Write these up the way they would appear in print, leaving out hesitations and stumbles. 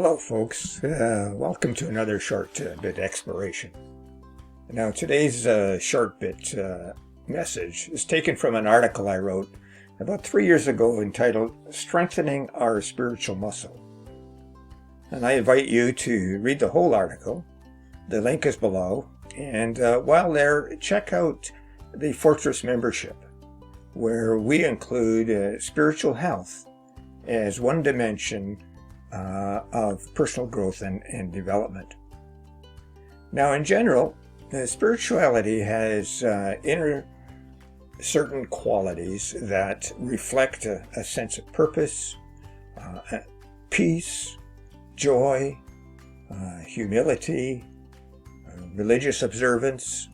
Hello folks, welcome to another short bit exploration. Now today's short bit message is taken from an article I wrote about 3 years ago entitled Strengthening Our Spiritual Muscle. And I invite you to read the whole article. The link is below, and while there, check out the Fortress membership, where we include spiritual health as one dimension of personal growth and development. Now, in general, spirituality has certain qualities that reflect a sense of purpose, peace, joy, humility, religious observance,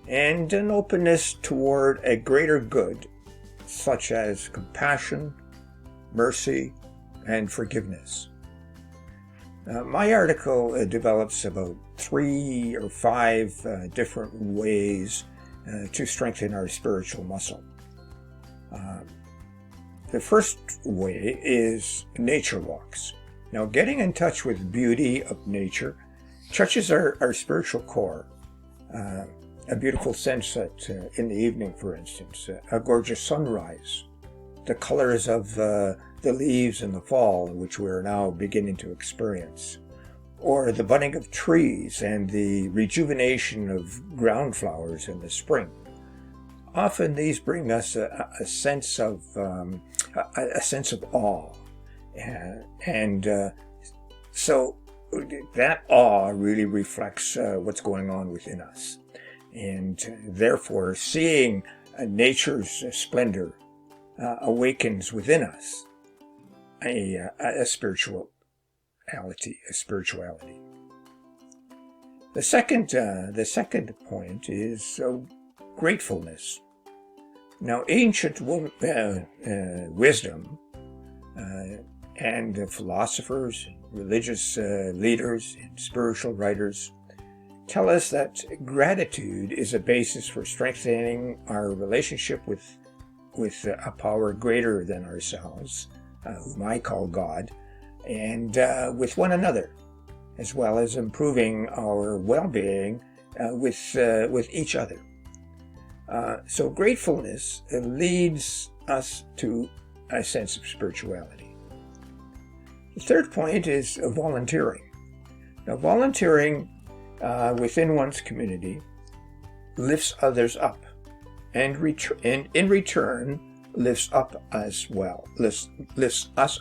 and an openness toward a greater good, such as compassion, mercy, and forgiveness. My article develops about 3 or 5 different ways to strengthen our spiritual muscle. The first way is nature walks. Now, getting in touch with the beauty of nature touches our spiritual core. A beautiful sunset in the evening, for instance, a gorgeous sunrise, the colors of the leaves in the fall, which we're now beginning to experience, or the budding of trees and the rejuvenation of ground flowers in the spring. Often these bring us a sense of awe, and so that awe really reflects what's going on within us, and therefore seeing nature's splendor awakens within us a spirituality. The second point is gratefulness. Now, ancient wisdom and philosophers, religious leaders, and spiritual writers tell us that gratitude is a basis for strengthening our relationship with a power greater than ourselves, whom I call God, and with one another, as well as improving our well-being with each other. So gratefulness leads us to a sense of spirituality. The third point is volunteering. Now, volunteering within one's community lifts others up, and in return lifts us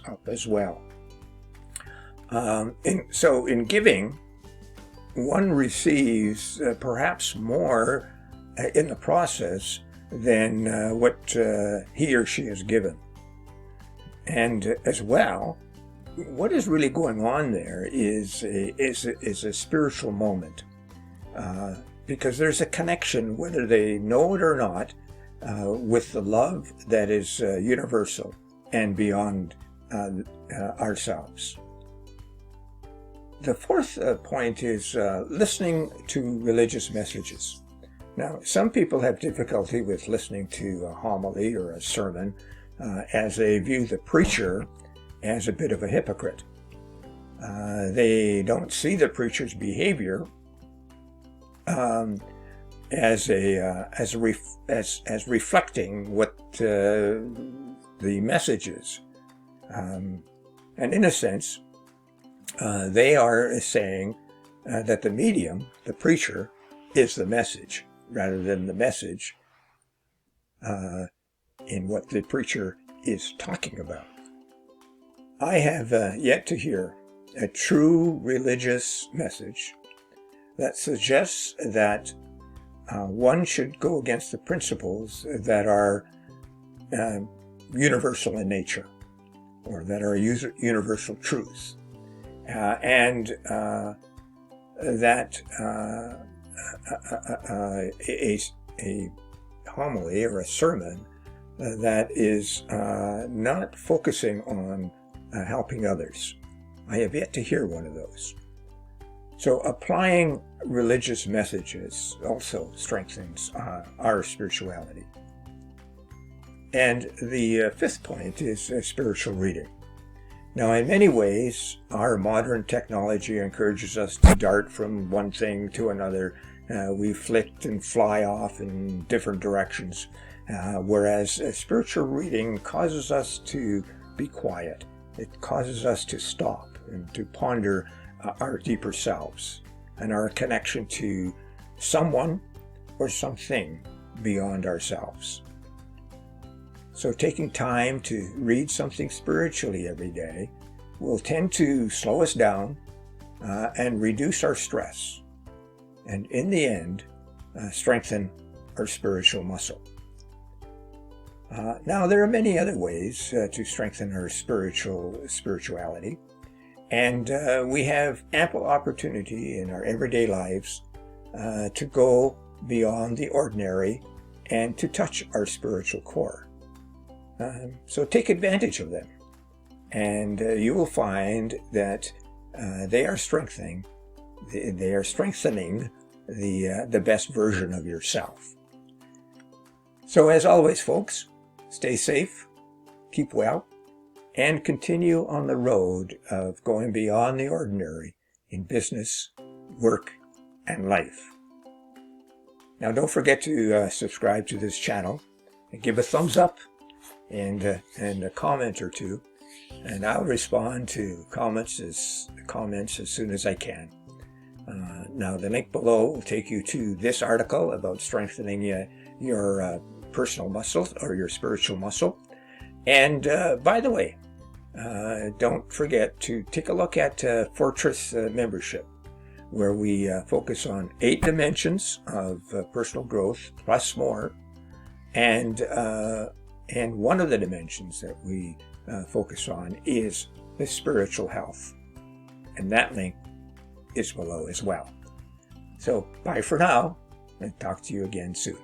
up as well. So in giving, one receives perhaps more in the process than what he or she is given. And as well, what is really going on there is a spiritual moment, because there's a connection, whether they know it or not, with the love that is universal and beyond ourselves. The fourth point is listening to religious messages. Now, some people have difficulty with listening to a homily or a sermon as they view the preacher as a bit of a hypocrite. They don't see the preacher's behavior as reflecting what the message is, and in a sense, they are saying that the medium, the preacher, is the message, rather than the message in what the preacher is talking about. I have yet to hear a true religious message that suggests that one should go against the principles that are universal in nature, or that are universal truths, and that a homily or a sermon that is not focusing on helping others. I have yet to hear one of those. So applying religious messages also strengthens our spirituality. And the fifth point is spiritual reading. Now, in many ways, our modern technology encourages us to dart from one thing to another. We flit and fly off in different directions, whereas spiritual reading causes us to be quiet. It causes us to stop and to ponder our deeper selves and our connection to someone or something beyond ourselves. So taking time to read something spiritually every day will tend to slow us down and reduce our stress, and in the end, strengthen our spiritual muscle. Now, there are many other ways to strengthen our spirituality, and we have ample opportunity in our everyday lives to go beyond the ordinary and to touch our spiritual core. So take advantage of them, and you will find that they are strengthening the best version of yourself. So as always, folks, stay safe, keep well, and continue on the road of going beyond the ordinary in business, work, and life. Now, don't forget to subscribe to this channel and give a thumbs up and a comment or two, and I'll respond to comments as soon as I can. Now, the link below will take you to this article about strengthening your personal muscles or your spiritual muscle. And by the way, don't forget to take a look at Fortress membership, where we focus on 8 dimensions of personal growth plus more, and one of the dimensions that we focus on is the spiritual health. And that link is below as well. So bye for now, and talk to you again soon.